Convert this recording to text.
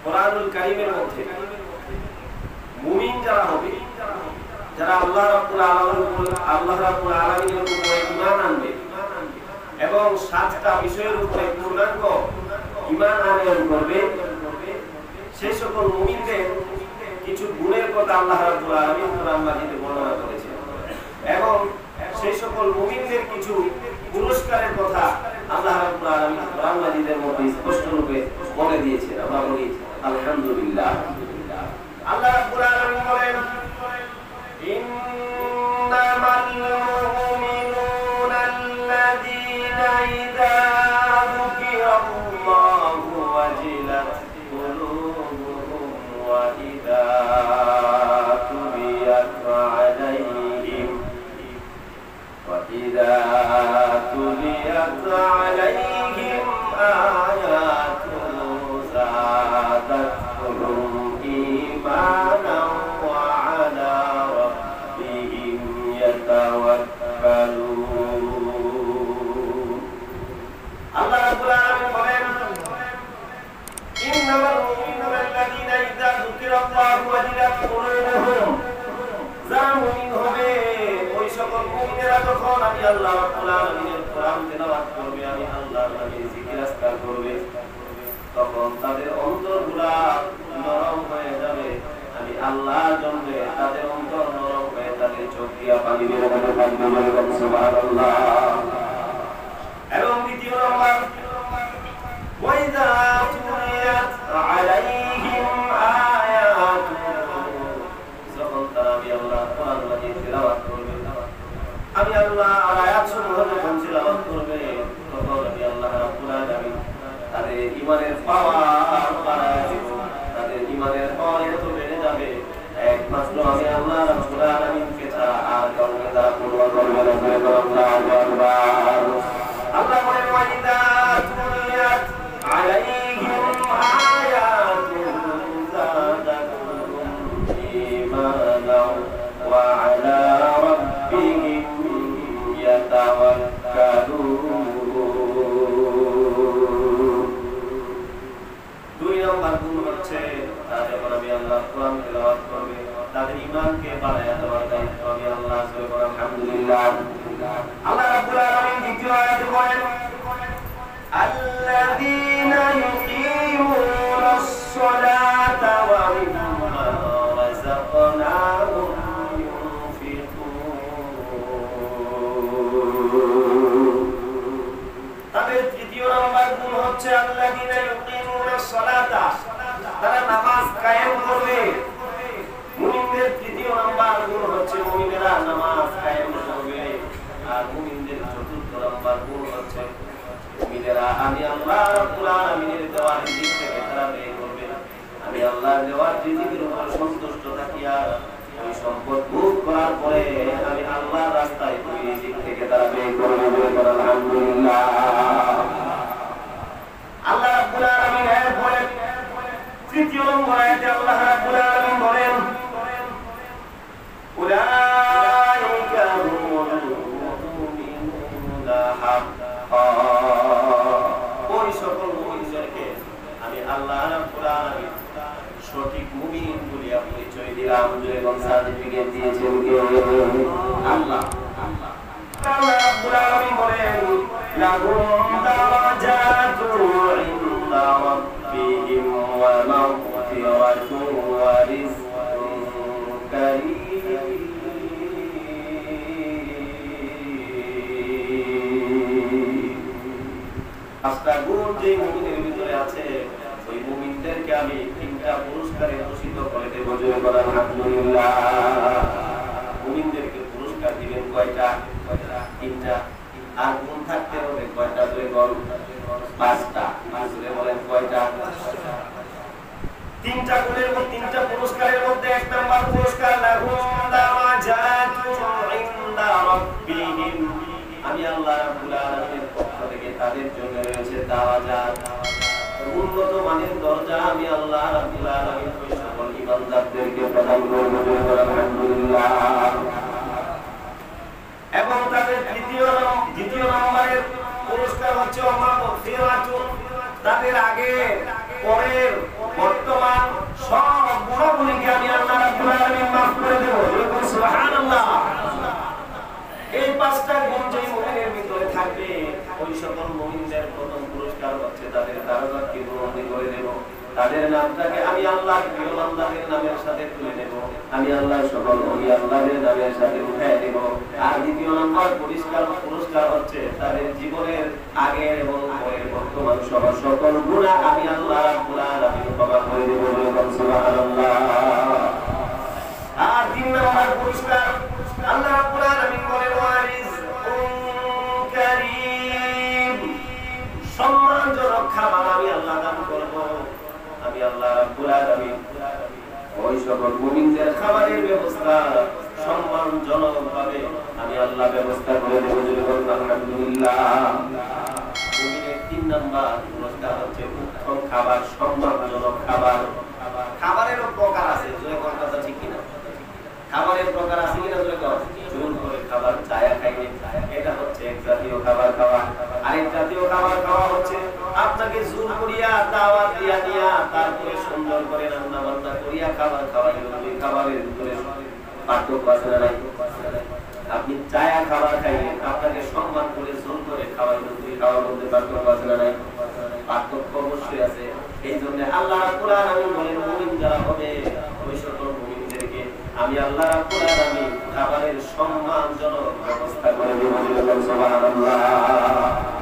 কোরআনুল কারীমের মধ্যে মুমিন যারা হবে, যারা আল্লাহ রাব্বুল আলামিনের উপরে ঈমান আনবে এবং 7টা বিষয়ের উপরে পূর্ণাঙ্গ ঈমান আনয়ন করবে, সেই সকল মুমিনদের কিছু গুণের কথা আল্লাহ রাব্বুল আলামিন কোরআন মাজিদে বর্ণনা করেছেন এবং সেই সকল মুমিনদের কিছু পুরস্কারের কথা আল্লাহ রাব্বুল আলামিন কোরআন মাজিদের মধ্যে স্পষ্ট রূপে বলে দিয়েছেন। আমরা বলি আলহামদুলিল্লাহ। আল্লাহ রাব্বুল আলামিন বলেন, ইন্নামাল মুমিনুনা আল্লাযীনা ইযা যুকিরাল্লাহু ওয়াজিলাত কুলুবুহুম ওয়া ইযা তুলিয়াত আলাইহিম আয়াতুহু যাদাতহুম ঈমানান ওয়া আলা রাব্বিহিম ইয়াতাওয়াক্কালুন। আল্লাহ রাব্বুল আলামিন বলেন, ইন্নামাল মুমিনুনা আল্লাযীনা ইযা যুকিরাল্লাহু ওয়াজিলাত কুলুবুহুম, যারা মুমিন হবে ওই সকল মুমিনেরা যখন আমি আল্লাহ রাব্বুল আলামিনের কোরআন তেলাওয়াত করবে, আমি আল্লাহর নামে জিকির আজকার করবে, তখন তাদের অন্তরগুলা নরম হয়ে যাবে। আমি আল্লাহর জন্য তাদের অন্তর নরম হয়ে তাদের চোখ দিয়া পানি বের হবে, সুবহানাল্লাহ। এবং দ্বিতীয় নম্বর, ওয়াইদা তুলিয়াত আলাইহিম আয়াতুহু, যখন তারা আমি আল্লাহর কোরআন মাজিদ তেলাওয়াত করবে, আমি আল্লাহর আয়াতসমূহ যখন তেলাওয়াত করবে, তখন আমি আল্লাহ রাব্বুল আলামিন তাদের ঈমানের পাওয়ার বাড়ায় দিব, তাদের ঈমানের পাওয়ার এত বেড়ে যাবে, একমাত্র আমি আল্লাহ রাব্বুল আলামিনকে ছাড়া আর কাউকে তারা পরোয়া করবে না। আল্লাহু আকবার। আল্লাহ বলেন, ওয়াইদা তুলিয়াত আলাইহিম আয়াতুহু যাদাতহুম ঈমানান ওয়া আলা রাব্বিহিম ইয়াতাওয়াক্কালুন। 2 নম্বর গুণ হচ্ছে, তারা যখন আমি আল্লাহর কোরআন তেলাওয়াত করবে, তাদের ঈমানকে বাড়ায়া দেওয়ার দায়িত্ব আমি আল্লাহ। আলহামদুলিল্লাহ। আল্লাহ রাব্বুল আলামিন দ্বিতীয় আয়াতে বলেন, আল্লাযীনা ইউকিমুনাস সালাতা ওয়া মিম্মা রাযাকনাহুম ইউনফিকুন। তাদের তৃতীয় নম্বর গুণ হচ্ছে আল্লাযীনা ইউকিমুনাস সালাতা, তারা নামাজ কায়েম করবে। মুমিনদের তৃতীয় নম্বর গুণ হচ্ছে মুমিনেরা নামাজ কায়েম করবে। আর মুমিনদের চতুর্থ নম্বর গুণ হচ্ছে মুমিনেরা আমি আল্লাহ রাব্বুল আলামিনের দেওয়া রিজিক থেকে তারা ব্যয় করবে। আমি আল্লাহর দেওয়া রিজিকের উপর সন্তুষ্ট থাকিয়া ওই সম্পদ ভোগ করার পরে আমি আল্লাহর রাস্তায় ওই রিজিক থেকে তারা ব্যয় করবে। আলহামদুলিল্লাহ। আল্লাহ রাব্বুল আলামিন এরপরে তৃতীয় নম্বর আয়াতে আল্লাহ রাব্বুল আলামিন বলেন, উলাইকা হুমুল মুমিনুনা হাক্কান, ওই সকল মুমিনদেরকে আমি আল্লাহ রাব্বুল আলামিন সঠিক মুমিন বলিয়া পরিচয় দিলাম। যখন সার্টিফিকেট দিয়েছেন কে? আল্লাহ। আল্লাহ রাব্বুল আলামিন বলেন, লাহুম দারাজাতুন ইনদা রাব্বিহিম ওয়া মাগফিরাতুন ওয়া রিজকুন কারীম। পাঁচটা গুণ যে মুমিনের ভিতরে আছে, ওই মুমিনদেরকে আমি 3টা পুরস্কারে ভূষিত করে দেব। আলহামদুলিল্লাহ। মুমিনদেরকে পুরস্কার দিবেন কয়টা? 3টা। আর গুণ থাকতে হবে কয়টা? 5টা। আসলে বলেন কয়টা? 3টা গুণের মধ্যে 3টা পুরস্কারের মধ্যে 1 নাম্বার পুরস্কার লাহুম দারাজাতুন ইনদা রাব্বিহিম, আমি আল্লাহ রাব্বুল আলামিনের পক্ষ থেকে তাদের জন্য রয়েছে দারাজাত, উন্নত মানের দরজা। আমি আল্লাহ রাব্বুল আলামিন ওই সকল ইমানদারদেরকে প্রদান করব। আলহামদুলিল্লাহ। এবং তাদের দ্বিতীয় নম্বরের পুরস্কার হচ্ছে মাগফিরাতুন, তাদের আগে পরের বর্তমান সব গুণাবলীকে আমি আল্লাহ রাব্বুল আলামিন মাফ করে দেব। সুবহানাল্লাহ। এই পাঁচটা গুণ যে মুমিনের ভিতরে থাকবে, ওই সকল মুমিনদের প্রথম পুরস্কার হচ্ছে তাদের দারজাতকে বুলন্দ করে দেব। তাদের নামটাকে আমি আল্লাহ প্রিয় বান্দাদের নামের সাথে তুলে নেব, আমি আল্লাহ সকল ওলি আল্লাহর নামের সাথে উঠায় দেব। আর দ্বিতীয় নম্বর পুরস্কার হচ্ছে তাদের জীবনের আগের এবং পরের বর্তমান সকল গুনাহ আমি আল্লাহ রাব্বুল আলামিন ক্ষমা করে দেব। সুবহানাল্লাহ। আর তিন নম্বর পুরস্কার আল্লাহ রাব্বুল আলামিন বলেন ওয়ারিজকুন কারীম, সম্মানজনক খাবার আমি আল্লাহ দান করব। আমি আল্লাহ রাব্বুল আলামিন ওই সকল মুমিনদের খাবারের ব্যবস্থা সম্মানজনকভাবে আমি আল্লাহ ব্যবস্থা করে দেব। আলহামদুলিল্লাহ। মুমিনের তিন নাম্বার পুরস্কার হচ্ছে উত্তম খাবার, সম্মানজনক খাবার। খাবারেরও প্রকার আছে, জোরে কথা ঠিক কিনা? খাবারের প্রকার আছে কিনা জোরে কথা? জোর করে খাবার, ছায়া খাইলে এটা হচ্ছে এক জাতীয় খাবার খাওয়া। আরেক জাতীয় খাবার খাওয়া হচ্ছে আপনাকে জোর করিয়া দাওয়াত দিয়া তারপরে সুন্দর করে রান্না বান্না করিয়া খাবার খাওয়াই। ওই খাবারের ভিতরে পার্থক্য আছে না নাই? আপনি ছায়া খাবার খাইলে আপনাকে সম্মান করে জোর করে খাওয়াই, ওই খাওয়ার মধ্যে পার্থক্য আছে না নাই? পার্থক্য অবশ্যই আছে। এই জন্য আল্লাহ রাব্বুল আলামিন বলেন মুমিন যারা হবে ওই সকল মুমিনদেরকে আমি আল্লাহ রাব্বুল আলামিন খাবারের সম্মানজনক ব্যবস্থা করে দেব। সুবহানাল্লাহ।